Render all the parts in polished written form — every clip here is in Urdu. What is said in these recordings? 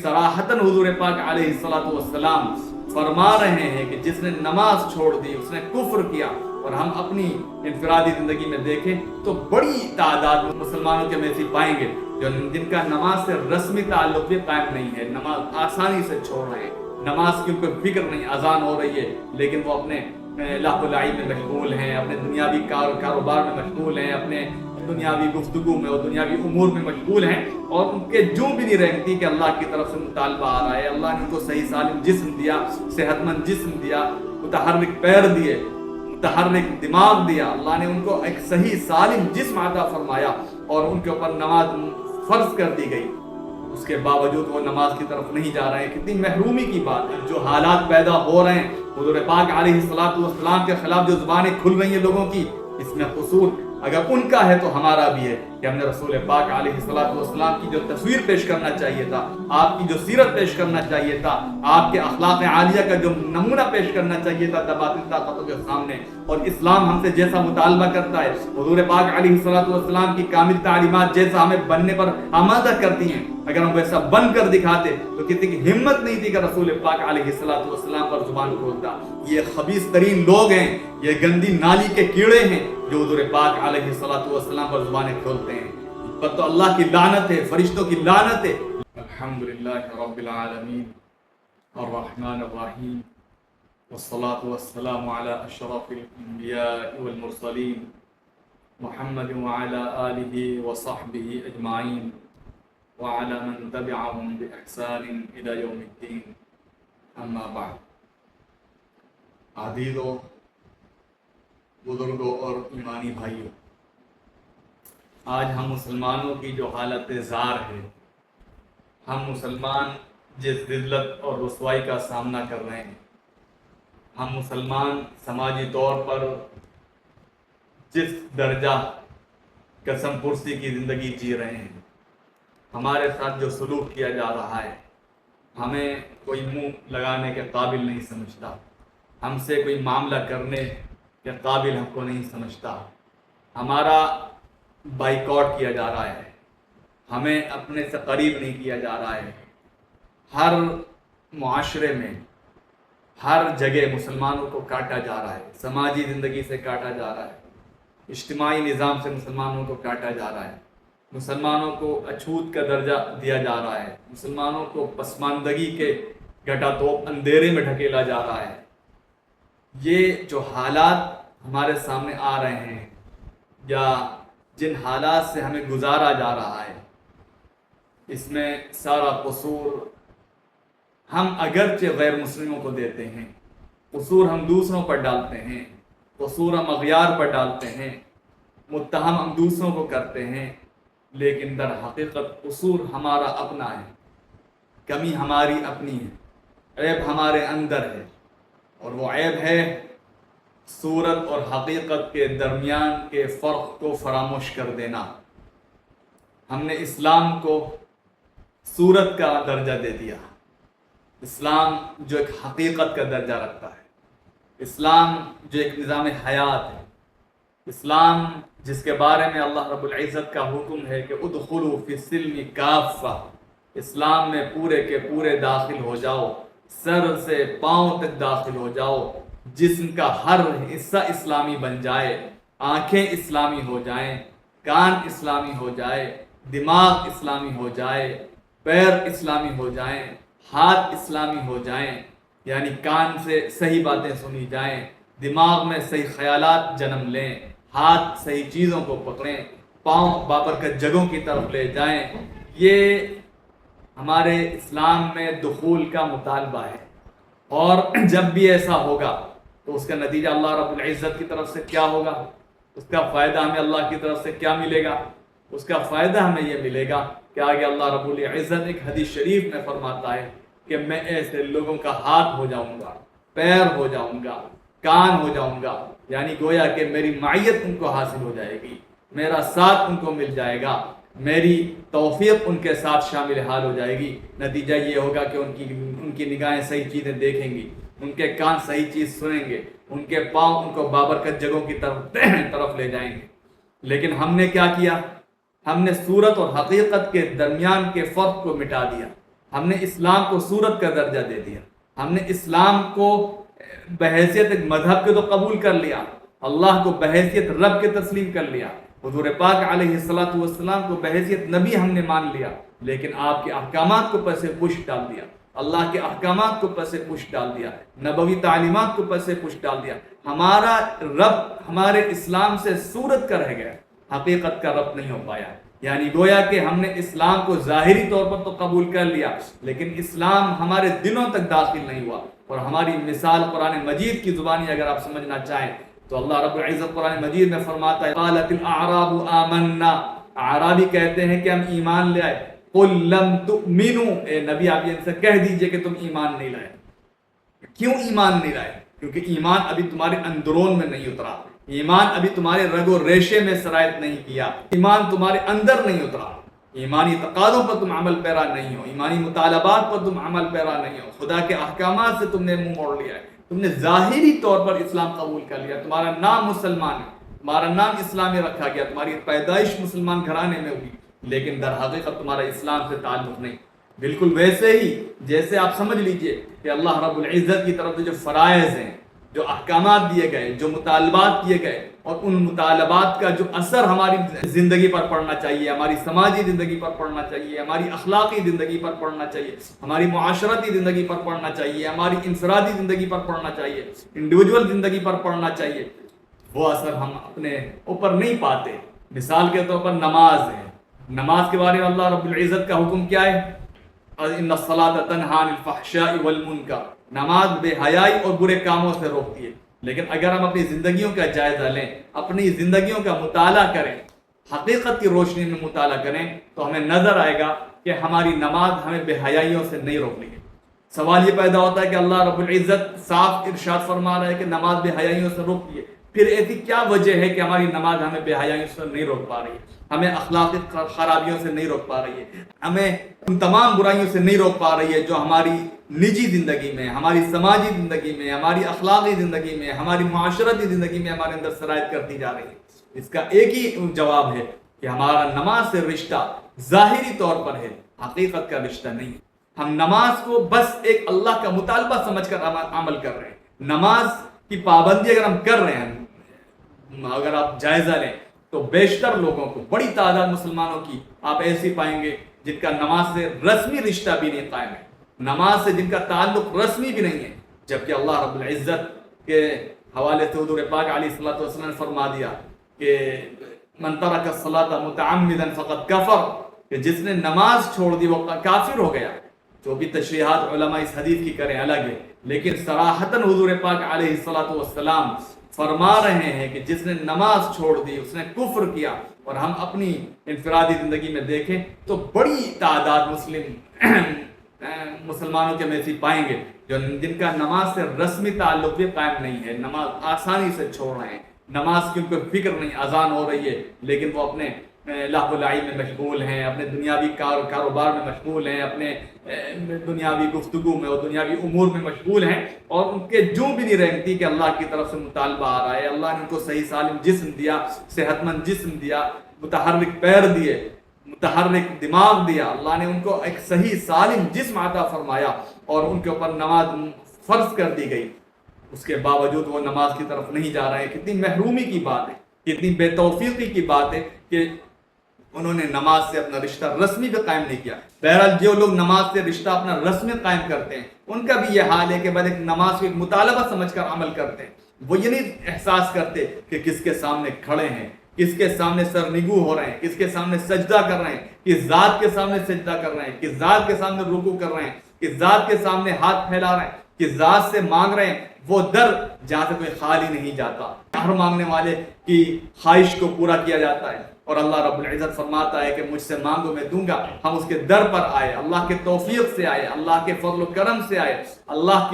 صراحتاً حضور پاک علیہ الصلوۃ والسلام فرما رہے ہیں کہ جس نے نماز چھوڑ دی اس نے کفر کیا. اور ہم اپنی انفرادی زندگی میں دیکھیں تو بڑی تعداد مسلمانوں کے میں سے پائیں گے جن کا نماز سے رسمی تعلق بھی قائم نہیں ہے, نماز آسانی سے چھوڑ رہے ہیں, نماز کی ان کو فکر نہیں, اذان ہو رہی ہے لیکن وہ اپنے لاہ و لعب میں مشغول ہیں, اپنے دنیاوی کاروبار میں مشغول ہیں, اپنے دنیاوی گفتگو میں اور دنیاوی امور میں مشغول ہیں, اور ان کے جو بھی نہیں رہتی کہ اللہ کی طرف سے مطالبہ آ رہا ہے. اللہ نے ان کو صحیح سالم جسم دیا, صحت مند جسم دیا, متحرک پیر دیے, متحرک دماغ دیا, اللہ نے ان کو ایک صحیح سالم جسم عطا فرمایا اور ان کے اوپر نماز فرض کر دی گئی. اس کے باوجود وہ نماز کی طرف نہیں جا رہے ہیں. کتنی محرومی کی بات ہے. جو حالات پیدا ہو رہے ہیں حضور پاک علیہ الصلوۃ والسلام کے خلاف جو زبانیں کھل رہی ہیں لوگوں کی, اس میں قصور اگر ان کا ہے تو ہمارا بھی ہے کہ ہم نے رسول پاک علیہ الصلوۃ والسلام کی جو تصویر پیش کرنا چاہیے تھا, آپ کی جو سیرت پیش کرنا چاہیے تھا, آپ کے اخلاق عالیہ کا جو نمونہ پیش کرنا چاہیے تھا باطن طاقتوں کے سامنے, اور اسلام ہم سے جیسا مطالبہ کرتا ہے, حضور پاک علیہ الصلوۃ والسلام کی کامل تعلیمات جیسا ہمیں بننے پر آمادہ کرتی ہیں, اگر ہم ویسا بن کر دکھاتے تو کسی کی ہمت نہیں تھی کہ رسول پاک علیہ الصلوۃ والسلام پر زبان کھولتا. یہ خبیث ترین لوگ ہیں, یہ گندی نالی کے کیڑے ہیں جو حضور پاک علیہ الصلوۃ والسلام پر زبانیں کھولتے ہیں. پر تو اللہ کی لعنت ہے, فرشتوں کی لعنت ہے. الحمدللہ رب العالمین الرحمن الرحیم والصلاة والسلام علی اشرف الانبیاء والمرسلین محمد وعلی آلہ وصحبہ اجمعین وعلی من تبعهم بإحسان الى یوم الدین. اما بعد. عزیزوں, بزرگوں اور ایمانی بھائیوں, آج ہم مسلمانوں کی جو حالت زار ہے, ہم مسلمان جس ذلت اور رسوائی کا سامنا کر رہے ہیں, ہم مسلمان سماجی طور پر جس درجہ قسم پرسی کی زندگی جی رہے ہیں, ہمارے ساتھ جو سلوک کیا جا رہا ہے, ہمیں کوئی منہ لگانے کے قابل نہیں سمجھتا, ہم سے کوئی معاملہ کرنے کے قابل ہم کو نہیں سمجھتا. ہمارا بائیکاٹ کیا جا رہا ہے, ہمیں اپنے سے قریب نہیں کیا جا رہا ہے. ہر معاشرے میں ہر جگہ مسلمانوں کو کاٹا جا رہا ہے, سماجی زندگی سے کاٹا جا رہا ہے, اجتماعی نظام سے مسلمانوں کو کاٹا جا رہا ہے, مسلمانوں کو اچھوت کا درجہ دیا جا رہا ہے, مسلمانوں کو پسماندگی کے گھٹا توپ اندھیرے میں ڈھکیلا جا رہا ہے. یہ جو حالات ہمارے سامنے آ رہے ہیں یا جن حالات سے ہمیں گزارا جا رہا ہے, اس میں سارا قصور ہم اگرچہ غیر مسلموں کو دیتے ہیں, قصور ہم دوسروں پر ڈالتے ہیں, قصور ہم اغیار پر ڈالتے ہیں, متہم ہم دوسروں کو کرتے ہیں, لیکن در حقیقت قصور ہمارا اپنا ہے, کمی ہماری اپنی ہے, عیب ہمارے اندر ہے, اور وہ عیب ہے صورت اور حقیقت کے درمیان کے فرق کو فراموش کر دینا. ہم نے اسلام کو صورت کا درجہ دے دیا, اسلام جو ایک حقیقت کا درجہ رکھتا ہے, اسلام جو ایک نظام حیات ہے, اسلام جس کے بارے میں اللہ رب العزت کا حکم ہے کہ ادخلوا فی السلم کافہ, اسلام میں پورے کے پورے داخل ہو جاؤ, سر سے پاؤں تک داخل ہو جاؤ, جسم کا ہر حصہ اسلامی بن جائے, آنکھیں اسلامی ہو جائیں, کان اسلامی ہو جائے, دماغ اسلامی ہو جائے, پیر اسلامی ہو جائیں, ہاتھ اسلامی ہو جائیں, یعنی کان سے صحیح باتیں سنی جائیں, دماغ میں صحیح خیالات جنم لیں, ہاتھ صحیح چیزوں کو پکڑیں, پاؤں بابرکت جگہوں کی طرف لے جائیں. یہ ہمارے اسلام میں دخول کا مطالبہ ہے, اور جب بھی ایسا ہوگا تو اس کا نتیجہ اللہ رب العزت کی طرف سے کیا ہوگا, اس کا فائدہ ہمیں اللہ کی طرف سے کیا ملے گا؟ اس کا فائدہ ہمیں یہ ملے گا کہ آگے اللہ رب العزت ایک حدیث شریف میں فرماتا ہے کہ میں ایسے لوگوں کا ہاتھ ہو جاؤں گا, پیر ہو جاؤں گا, کان ہو جاؤں گا, یعنی گویا کہ میری معیت ان کو حاصل ہو جائے گی, میرا ساتھ ان کو مل جائے گا, میری توفیق ان کے ساتھ شامل حال ہو جائے گی. نتیجہ یہ ہوگا کہ ان کی نگاہیں صحیح چیزیں دیکھیں گی, ان کے کان صحیح چیز سنیں گے, ان کے پاؤں ان کو بابرکت جگہوں کی طرف لے جائیں گے. لیکن ہم نے کیا کیا؟ ہم نے صورت اور حقیقت کے درمیان کے فرق کو مٹا دیا. ہم نے اسلام کو صورت کا درجہ دے دیا، ہم نے اسلام کو بحیثیت ایک مذہب کے تو قبول کر لیا، اللہ کو بحیثیت رب کے تسلیم کر لیا، حضور پاک علیہ الصلوۃ والسلام کو بحیثیت نبی ہم نے مان لیا، لیکن آپ کے احکامات کو پس پش ڈال دیا، اللہ کے احکامات کو پس پش ڈال دیا، نبوی تعلیمات کو پس پش ڈال دیا۔ ہمارا رب ہمارے اسلام سے صورت کا رہ گیا، حقیقت کا رب نہیں ہو پایا۔ یعنی گویا کہ ہم نے اسلام کو ظاہری طور پر تو قبول کر لیا، لیکن اسلام ہمارے دلوں تک داخل نہیں ہوا۔ اور ہماری مثال قرآن مجید کی زبانی اگر آپ سمجھنا چاہیں تو اللہ رب العزت قرآن مجید میں فرماتا ہے قالت الاعراب آمنا، اعرابی کہتے ہیں کہ ہم ایمان لے آئے، قل لم تؤمنوا، اے نبی آپ ان سے کہہ دیجئے کہ تم ایمان نہیں لائے۔ کیوں ایمان نہیں لائے؟ کیونکہ ایمان ابھی تمہارے اندرون میں نہیں اترا، ایمان ابھی تمہارے رگ و ریشے میں سرایت نہیں کیا، ایمان تمہارے اندر نہیں اترا، ایمانی تقاضوں پر تم عمل پیرا نہیں ہو، ایمانی مطالبات پر تم عمل پیرا نہیں ہو، خدا کے احکامات سے تم نے منہ موڑ لیا ہے، تم نے ظاہری طور پر اسلام قبول کر لیا، تمہارا نام مسلمان ہے، تمہارا نام اسلامی رکھا گیا، تمہاری پیدائش مسلمان گھرانے میں ہوئی، لیکن در حقیقت تمہارا اسلام سے تعلق نہیں۔ بالکل ویسے ہی جیسے آپ سمجھ لیجئے کہ اللہ رب العزت کی طرف سے جو فرائض ہیں، جو احکامات دیے گئے، جو مطالبات کیے گئے، اور ان مطالبات کا جو اثر ہماری زندگی پر پڑنا چاہیے، ہماری سماجی زندگی پر پڑنا چاہیے، ہماری اخلاقی زندگی پر پڑنا چاہیے، ہماری معاشرتی زندگی پر پڑنا چاہیے، ہماری انفرادی زندگی پر پڑنا چاہیے، انڈیویجول زندگی پر پڑنا چاہیے، وہ اثر ہم اپنے اوپر نہیں پاتے۔ مثال کے طور پر نماز ہے، نماز کے بارے میں اللہ رب العزت کا حکم کیا ہے؟ ان الصلاۃ تنہی عن الفحشاء والمنکر، نماز بے حیائی اور برے کاموں سے روکتی ہے۔ لیکن اگر ہم اپنی زندگیوں کا جائزہ لیں، اپنی زندگیوں کا مطالعہ کریں، حقیقت کی روشنی میں مطالعہ کریں، تو ہمیں نظر آئے گا کہ ہماری نماز ہمیں بے حیائیوں سے نہیں روک رہی ہے۔ سوال یہ پیدا ہوتا ہے کہ اللہ رب العزت صاف ارشاد فرما رہا ہے کہ نماز بے حیائیوں سے روکتی ہے، پھر ایسی کیا وجہ ہے کہ ہماری نماز ہمیں بے حیائیوں سے نہیں روک پا رہی ہے، ہمیں اخلاقی خرابیوں سے نہیں روک پا رہی ہے، ہمیں ان تمام برائیوں سے نہیں روک پا رہی ہے جو ہماری نجی زندگی میں، ہماری سماجی زندگی میں، ہماری اخلاقی زندگی میں، ہماری معاشرتی زندگی میں ہمارے اندر سرایت کرتی جا رہی ہے؟ اس کا ایک ہی جواب ہے کہ ہمارا نماز سے رشتہ ظاہری طور پر ہے، حقیقت کا رشتہ نہیں۔ ہم نماز کو بس ایک اللہ کا مطالبہ سمجھ کر عمل کر رہے ہیں۔ نماز کی پابندی اگر ہم کر رہے ہیں، اگر آپ جائزہ لیں تو بیشتر لوگوں کو، بڑی تعداد مسلمانوں کی آپ ایسی پائیں گے جن کا نماز سے رسمی رشتہ بھی نہیں قائم ہے، نماز سے جن کا تعلق رسمی بھی نہیں ہے، جبکہ اللہ رب العزت کے حوالے سے حضور پاک علیہ الصلوۃ والسلام نے فرما دیا کہ من ترک الصلاۃ متعمدا فقد کفر، کہ جس نے نماز چھوڑ دی وہ کافر ہو گیا۔ جو بھی تشریحات علماء اس حدیث کی کریں الگ ہے، لیکن صراحتاً حضور پاک علیہ الصلوۃ والسلام فرما رہے ہیں کہ جس نے نماز چھوڑ دی اس نے کفر کیا۔ اور ہم اپنی انفرادی زندگی میں دیکھیں تو بڑی تعداد مسلمانوں کے میں ایسی پائیں گے جن کا نماز سے رسمی تعلق بھی قائم نہیں ہے، نماز آسانی سے چھوڑ رہے ہیں، نماز کی ان کو فکر نہیں، اذان ہو رہی ہے لیکن وہ اپنے لہو و لعب میں مشغول ہیں، اپنے دنیاوی کاروبار میں مشغول ہیں، اپنے دنیاوی گفتگو میں اور دنیاوی امور میں مشغول ہیں، اور ان کے جو بھی نہیں رہتی کہ اللہ کی طرف سے مطالبہ آ رہا ہے، اللہ نے ان کو صحیح سالم جسم دیا، صحت مند جسم دیا، متحرک پیر دیے، متحرک دماغ دیا، اللہ نے ان کو ایک صحیح سالم جسم عطا فرمایا اور ان کے اوپر نماز فرض کر دی گئی، اس کے باوجود وہ نماز کی طرف نہیں جا رہے ہیں۔ کتنی محرومی کی بات ہے، کتنی بے توفیقی کی بات ہے کہ انہوں نے نماز سے اپنا رشتہ رسمی بھی قائم نہیں کیا۔ بہرحال جو لوگ نماز سے رشتہ اپنا رسمی قائم کرتے ہیں ان کا بھی یہ حال ہے کہ بس ایک نماز کو ایک مطالبہ سمجھ کر عمل کرتے ہیں، وہ یہ نہیں احساس کرتے کہ کس کے سامنے کھڑے ہیں، کس کے سامنے سرنگو ہو رہے ہیں، کس کے سامنے سجدہ کر رہے ہیں، کس ذات کے سامنے سجدہ کر رہے ہیں، کس ذات کے سامنے رکوع کر رہے ہیں، کس ذات کے سامنے ہاتھ پھیلا رہے ہیں، کس ذات سے مانگ رہے ہیں، وہ در جہاں سے کوئی خالی نہیں جاتا، ہر مانگنے والے کی خواہش کو پورا کیا جاتا ہے۔ اور اللہ رب العزت فرماتا ہے کہ مجھ سے مانگو میں دوں گا۔ ہم اس کے در پر آئے، اللہ کے توفیق سے آئے، اللہ کے فضل و کرم سے آئے، اللہ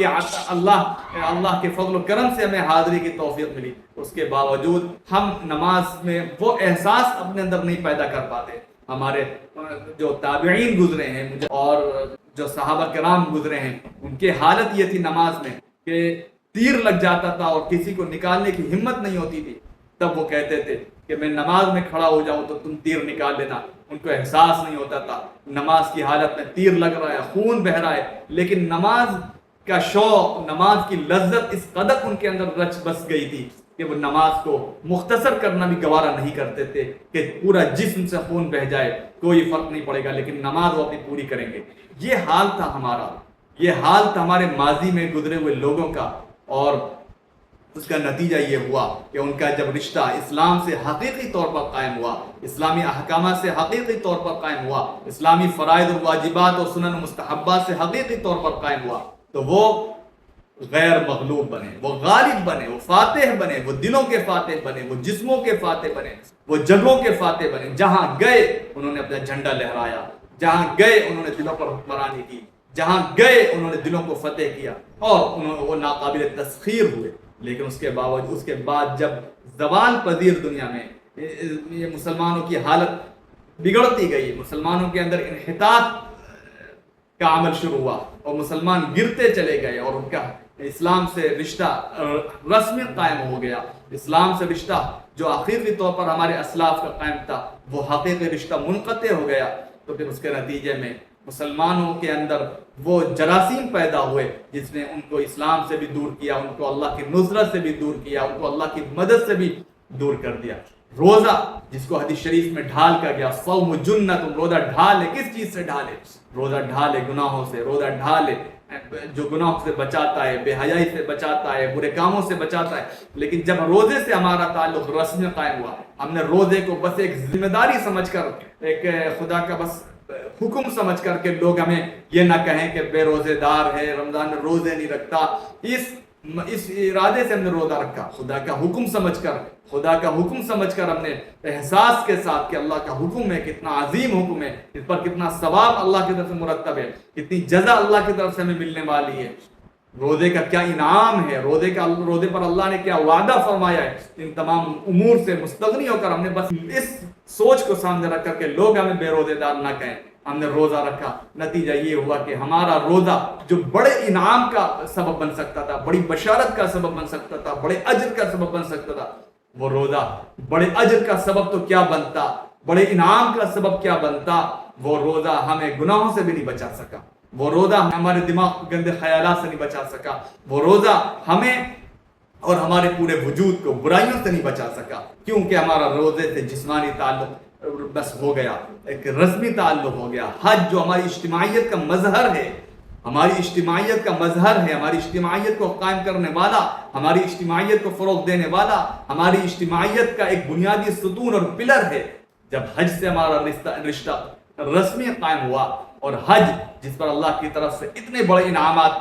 کے فضل و کرم سے ہمیں حاضری کی توفیق ملی، اس کے باوجود ہم نماز میں وہ احساس اپنے اندر نہیں پیدا کر پاتے۔ ہمارے جو تابعین گزرے ہیں اور جو صحابہ کرام گزرے ہیں ان کی حالت یہ تھی نماز میں کہ تیر لگ جاتا تھا اور کسی کو نکالنے کی ہمت نہیں ہوتی تھی، تب وہ کہتے تھے کہ میں نماز میں کھڑا ہو جاؤں تو تم تیر نکال لینا. ان کو احساس نہیں ہوتا تھا نماز کی حالت میں تیر لگ رہا ہے، خون بہ رہا ہے، لیکن نماز کا شوق، نماز کی لذت اس قدر ان کے اندر رچ بس گئی تھی کہ وہ نماز کو مختصر کرنا بھی گوارا نہیں کرتے تھے کہ پورا جسم سے خون بہ جائے کوئی فرق نہیں پڑے گا، لیکن نماز وہ اپنی پوری کریں گے. یہ حال تھا ہمارا، یہ حال تھا ہمارے ماضی میں گزرے ہوئے لوگوں کا. اور اس کا نتیجہ یہ ہوا کہ ان کا جب رشتہ اسلام سے حقیقی طور پر قائم ہوا، اسلامی احکامات سے حقیقی طور پر قائم ہوا، اسلامی فرائض و واجبات اور سنن و مستحبات سے حقیقی طور پر قائم ہوا، تو وہ غیر مغلوب بنے، وہ غالب بنے، وہ فاتح بنے، وہ دلوں کے فاتح بنے، وہ جسموں کے فاتح بنے، وہ جگہوں کے فاتح بنے. جہاں گئے انہوں نے اپنا جھنڈا لہرایا، جہاں گئے انہوں نے دلوں پر حکمرانی کی، جہاں گئے انہوں نے دلوں کو فتح کیا اور وہ ناقابل تسخیر ہوئے. لیکن اس کے باوجود، اس کے بعد جب زوال پذیر دنیا میں یہ مسلمانوں کی حالت بگڑتی گئی، مسلمانوں کے اندر انحطاط کا عمل شروع ہوا اور مسلمان گرتے چلے گئے اور ان کا اسلام سے رشتہ رسمی قائم ہو گیا، اسلام سے رشتہ جو حقیقی طور پر ہمارے اسلاف کا قائم تھا وہ حقیقی رشتہ منقطع ہو گیا. تو پھر اس کے نتیجے میں مسلمانوں کے اندر وہ جراثیم پیدا ہوئے جس نے ان کو اسلام سے بھی دور کیا، ان کو اللہ کی نصرت سے بھی دور کیا، ان کو اللہ کی مدد سے بھی دور کر دیا. روزہ جس کو حدیث شریف میں ڈھال کر گیا، صوم جنہ، تم روزہ ڈھالے. کس چیز سے ڈھالے؟ روزہ ڈھالے گناہوں سے، روزہ ڈھالے جو گناہوں سے بچاتا ہے، بے حیائی سے بچاتا ہے، برے کاموں سے بچاتا ہے. لیکن جب روزے سے ہمارا تعلق رسمی قائم ہوا، ہم نے روزے کو بس ایک ذمہ داری سمجھ کر، ایک خدا کا بس حکم سمجھ کر کے لوگ ہمیں یہ نہ کہیں کہ بے روزے دار ہے، رمضان میں روزے نہیں رکھتا، اس ارادے سے ہم نے روزہ رکھا. خدا کا حکم سمجھ کر، خدا کا حکم سمجھ کر ہم نے احساس کے ساتھ کہ اللہ کا حکم ہے، کتنا عظیم حکم ہے، اس پر کتنا ثواب اللہ کی طرف سے مرتب ہے، کتنی جزا اللہ کی طرف سے ہمیں ملنے والی ہے، روزے کا کیا انعام ہے، روزے پر اللہ نے کیا وعدہ فرمایا ہے. ان تمام امور سے مستغنی ہو کر ہم نے بس اس سوچ کو سامنے رکھ کر کے لوگ ہمیں بے روزے دار نہ کہیں، ہم نے روزہ رکھا. نتیجہ یہ ہوا کہ ہمارا روزہ جو بڑے انعام کا سبب بن سکتا تھا، بڑی بشارت کا سبب بن سکتا تھا، بڑے اجر کا سبب بن سکتا تھا، وہ روزہ بڑے اجر کا سبب تو کیا بنتا، بڑے انعام کا سبب کیا بنتا، وہ روزہ ہمیں گناہوں سے بھی نہیں بچا سکا، وہ روزہ ہمارے دماغ کو گندے خیالات سے نہیں بچا سکا، وہ روزہ ہمیں اور ہمارے پورے وجود کو برائیوں سے نہیں بچا سکا، کیونکہ ہمارا روزے سے جسمانی تعلق بس ہو گیا، ایک رسمی تعلق ہو گیا. حج جو ہماری اجتماعیت کا مظہر ہے، ہماری اجتماعیت کا مظہر ہے، ہماری اجتماعیت کو قائم کرنے والا، ہماری اجتماعیت کو فروغ دینے والا، ہماری اجتماعیت کا ایک بنیادی ستون اور پلر ہے. جب حج سے ہمارا رشتہ رسمی قائم ہوا اور حج جس پر اللہ کی طرف سے اتنے بڑے انعامات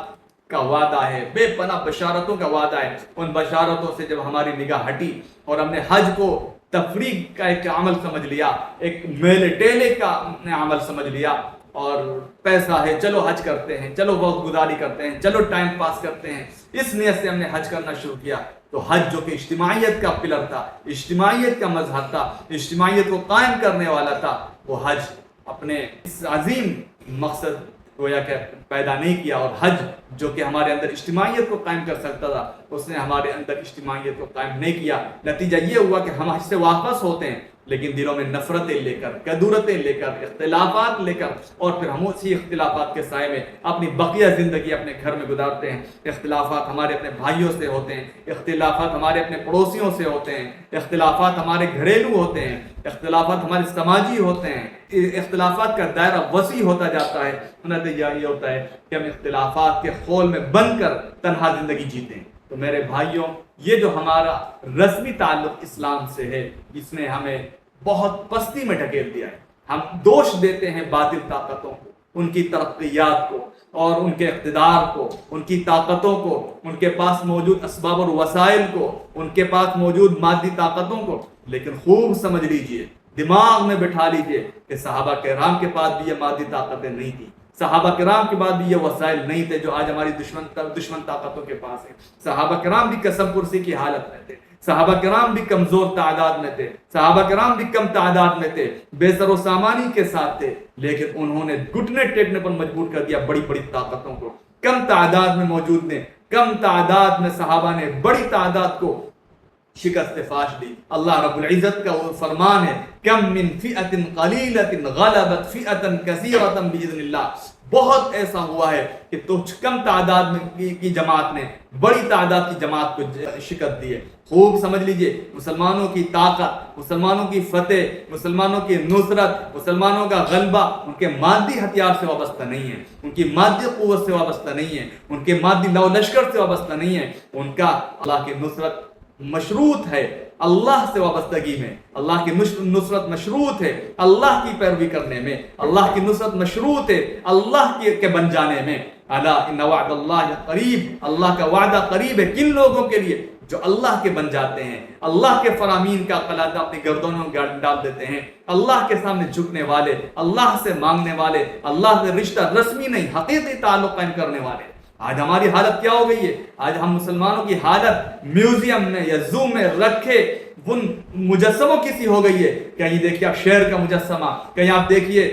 کا وعدہ ہے، بے پناہ بشارتوں کا وعدہ ہے، ان بشارتوں سے جب ہماری نگاہ ہٹی اور ہم نے حج کو تفریح کا ایک عمل سمجھ لیا، ایک میلے ٹیلے کا عمل سمجھ لیا، اور پیسہ ہے چلو حج کرتے ہیں، چلو وقت گزاری کرتے ہیں، چلو ٹائم پاس کرتے ہیں، اس نیت سے ہم نے حج کرنا شروع کیا، تو حج جو کہ اجتماعیت کا پلر تھا، اجتماعیت کا مظہر تھا، اجتماعیت کو قائم کرنے والا تھا، وہ حج اپنے اس عظیم مقصد گویا کہ پیدا نہیں کیا. اور حج جو کہ ہمارے اندر اجتماعیت کو قائم کر سکتا تھا، اس نے ہمارے اندر اجتماعیت کو قائم نہیں کیا. نتیجہ یہ ہوا کہ ہم حج سے واپس ہوتے ہیں لیکن دلوں میں نفرتیں لے کر، کدورتیں لے کر، اختلافات لے کر، اور پھر ہم اسی اختلافات کے سائے میں اپنی بقیہ زندگی اپنے گھر میں گزارتے ہیں. اختلافات ہمارے اپنے بھائیوں سے ہوتے ہیں، اختلافات ہمارے اپنے پڑوسیوں سے ہوتے ہیں، اختلافات ہمارے گھریلو ہوتے ہیں، اختلافات ہمارے سماجی ہوتے ہیں، اختلافات کا دائرہ وسیع ہوتا جاتا ہے. نتیجہ یہ ہوتا ہے کہ ہم اختلافات کے خول میں بند کر تنہا زندگی جیتے ہیں. تو میرے بھائیوں، یہ جو ہمارا رسمی تعلق اسلام سے ہے، اس نے ہمیں بہت پستی میں ڈھکیل دیا ہے. ہم دوش دیتے ہیں باطل طاقتوں کو، ان کی ترقیات کو اور ان کے اقتدار کو، ان کی طاقتوں کو، ان کے پاس موجود اسباب اور وسائل کو، ان کے پاس موجود مادی طاقتوں کو. لیکن خوب سمجھ لیجئے، دماغ میں بٹھا لیجئے کہ صحابہ کرام کے پاس بھی یہ مادی طاقتیں نہیں تھی، صحابہ کرام کے بعد بھی یہ وسائل نہیں تھے جو آج ہماری دشمن طاقتوں کے پاس ہیں. صحابہ کرام بھی قسم پرسی کی حالت میں تھے، صحابہ کرام بھی کمزور تعداد میں تھے، صحابہ کرام بھی کم تعداد میں تھے، بے سر و سامانی کے ساتھ تھے، لیکن انہوں نے گھٹنے ٹیکنے پر مجبور کر دیا بڑی بڑی طاقتوں کو. کم تعداد میں موجود نے، کم تعداد میں صحابہ نے بڑی تعداد کو شکست فاش دی۔ اللہ رب العزت کا وہ فرمان ہے کم من فئۃ قلیلۃ غلبت فئۃ کثیرۃ باذن اللہ، بہت ایسا ہوا ہے کہ تو کم تعداد کی جماعت نے بڑی تعداد کی جماعت کو شکست دی ہے۔ خوب سمجھ لیجئے، مسلمانوں کی طاقت، مسلمانوں کی فتح، مسلمانوں کی نصرت، مسلمانوں کا غلبہ ان کے مادی ہتھیار سے وابستہ نہیں ہے، ان کی مادی قوت سے وابستہ نہیں ہے، ان کے مادی لو لشکر سے وابستہ نہیں ہے، ان کا اللہ کی نصرت مشروط ہے اللہ سے وابستگی میں، اللہ کی نصرت مشروط ہے اللہ کی پیروی کرنے میں، اللہ کی نصرت مشروط ہے اللہ کے بن جانے میں۔ الا ان وعد اللہ قریب، اللہ کا وعدہ قریب ہے کن لوگوں کے لیے؟ جو اللہ کے بن جاتے ہیں، اللہ کے فرامین کا قلادہ اپنی گردنوں میں ڈال دیتے ہیں، اللہ کے سامنے جھکنے والے، اللہ سے مانگنے والے، اللہ سے رشتہ رسمی نہیں حقیقی تعلق قائم کرنے والے۔ آج ہماری حالت کیا ہو گئی ہے؟ آج ہم مسلمانوں کی حالت میوزیم میں یا زو میں رکھے ان مجسموں کی سی ہو گئی ہے۔ کہیں دیکھیے آپ شیر کا مجسمہ، کہیں آپ دیکھیے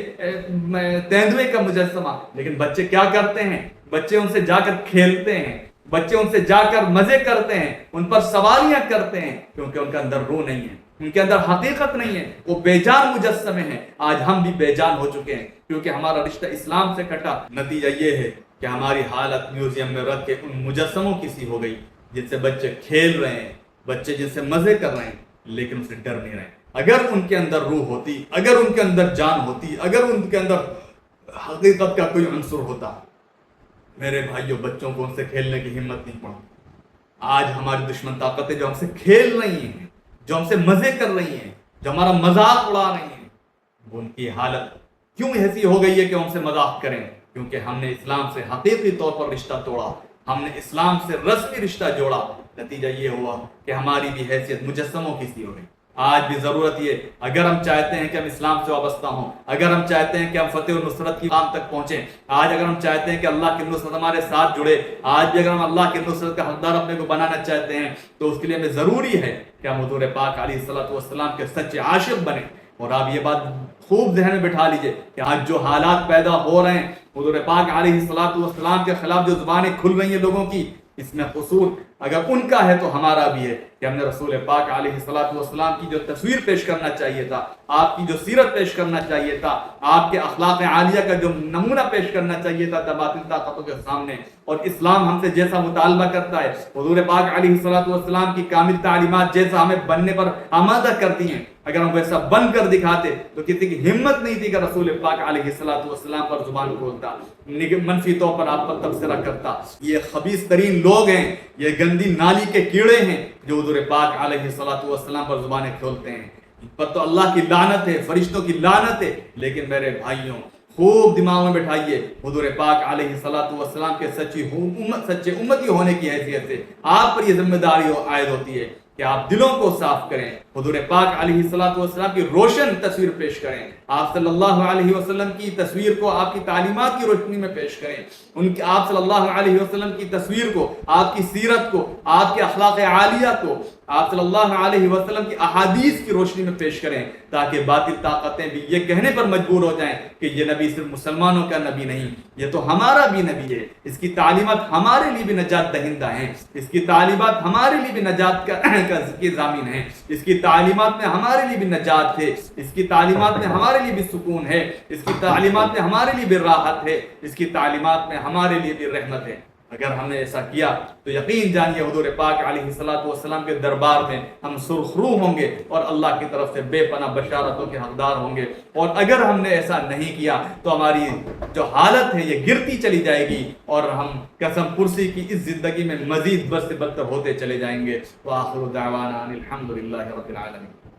تیندوے کا مجسمہ، لیکن بچے کیا کرتے ہیں؟ بچے ان سے جا کر کھیلتے ہیں، بچے ان سے جا کر مزے کرتے ہیں، ان پر سواریاں کرتے ہیں، کیونکہ ان کے اندر روح نہیں ہے، ان کے اندر حقیقت نہیں ہے، وہ بے جان مجسمے ہیں۔ آج ہم بھی بے جان ہو چکے ہیں کیونکہ ہمارا رشتہ اسلام سے کٹا۔ نتیجہ یہ ہے کہ ہماری حالت میوزیم میں رکھ کے ان مجسموں کی سی ہو گئی جن سے بچے کھیل رہے ہیں، بچے جن سے مزے کر رہے ہیں، لیکن ان سے ڈر نہیں رہے۔ اگر ان کے اندر روح ہوتی، اگر ان کے اندر جان ہوتی، اگر ان کے اندر حقیقت کا کوئی عنصر ہوتا، میرے بھائیوں بچوں کو ان سے کھیلنے کی ہمت نہیں پڑتی۔ آج ہماری دشمن طاقتیں جو ہم سے کھیل رہی ہیں، جو ہم سے مزے کر رہی ہیں، جو ہمارا مذاق اڑا رہی ہیں، وہ ان کی حالت کیوں ایسی ہو گئی ہے کہ ہم سے مذاق کریں؟ کیونکہ ہم نے اسلام سے حقیقی طور پر رشتہ توڑا، ہم نے اسلام سے رسمی رشتہ جوڑا۔ نتیجہ یہ ہوا کہ ہماری بھی حیثیت مجسموں کی سی ہو گئی۔ آج بھی ضرورت یہ، اگر ہم چاہتے ہیں کہ ہم اسلام سے وابستہ ہوں، اگر ہم چاہتے ہیں کہ ہم فتح و نصرت کی مقام تک پہنچیں، آج اگر ہم چاہتے ہیں کہ اللہ کی نصرت ہمارے ساتھ جڑے، آج بھی اگر ہم اللہ کی نصرت کا حقدار اپنے کو بنانا چاہتے ہیں، تو اس کے لیے ہمیں ضروری ہے کہ ہم حضور پاک علیہ الصلوۃ والسلام کے سچے عاشق بنیں۔ اور آپ یہ بات خوب ذہن میں بٹھا لیجئے کہ آج جو حالات پیدا ہو رہے ہیں، حضور پاک علیہ الصلوۃ والسلام کے خلاف جو زبانیں کھل رہی ہیں لوگوں کی، اس میں قصور اگر ان کا ہے تو ہمارا بھی ہے کہ ہم نے رسول پاک علیہ الصلوۃ والسلام کی جو تصویر پیش کرنا چاہیے تھا، آپ کی جو سیرت پیش کرنا چاہیے تھا، آپ کے اخلاق عالیہ کا جو نمونہ پیش کرنا چاہیے تھا باطل طاقتوں کے سامنے، اور اسلام ہم سے جیسا مطالبہ کرتا ہے، حضور پاک علیہ الصلوۃ والسلام کی کامل تعلیمات جیسا ہمیں بننے پر آمادہ کرتی ہیں، اگر ہم ویسا بن کر دکھاتے تو کسی کی ہمت نہیں تھی کہ رسول پاک علیہ الصلوۃ والسلام پر زبان کھولتا، منفی طور پر آپ پر تبصرہ کرتا۔ یہ خبیث ترین لوگ ہیں، یہ گندی نالی کے کیڑے ہیں جو حضور پاک علیہ الصلوۃ والسلام پر زبانیں کھولتے ہیں۔ ان پر تو اللہ کی لعنت ہے، فرشتوں کی لعنت ہے، لیکن میرے بھائیوں خوب دماغ میں بٹھائیے، حضور پاک علیہ الصلوۃ والسلام کے سچے امتی ہونے کی حیثیت سے آپ پر یہ ذمہ داری عائد ہوتی ہے کہ آپ دلوں کو صاف کریں، حضور پاک علیہ الصلوۃ والسلام کی روشن تصویر پیش کریں، آپ صلی اللہ علیہ وسلم کی تصویر کو آپ کی تعلیمات کی روشنی میں پیش کریں، آپ صلی اللہ علیہ وسلم کی تصویر کو، آپ کی سیرت کو، آپ کے اخلاق عالیہ کو آپ صلی اللہ علیہ وسلم کی احادیث کی روشنی میں پیش کریں، تاکہ باطل طاقتیں بھی یہ کہنے پر مجبور ہو جائیں کہ یہ نبی صرف مسلمانوں کا نبی نہیں، یہ تو ہمارا بھی نبی ہے، اس کی تعلیمات ہمارے لیے بھی نجات دہندہ ہیں، اس کی تعلیمات ہمارے لیے بھی نجات کی ضامن ہیں، اس کی تعلیمات میں ہمارے لیے بھی نجات ہے، اس کی تعلیمات میں ہمارے لیے بھی سکون ہے، اس کی تعلیمات میں ہمارے لیے بھی راحت ہے، اس کی تعلیمات میں ہمارے لیے بھی رحمت ہے۔ اگر ہم نے ایسا کیا تو یقین جانیے حضور پاک علیہ الصلوۃ والسلام کے دربار میں ہم سرخرو ہوں گے اور اللہ کی طرف سے بے پناہ بشارتوں کے حقدار ہوں گے، اور اگر ہم نے ایسا نہیں کیا تو ہماری جو حالت ہے یہ گرتی چلی جائے گی اور ہم قسم پرسی کی اس زندگی میں مزید بد سے بدتر ہوتے چلے جائیں گے۔ وآخر دعوانا ان الحمد للہ رب العالمین۔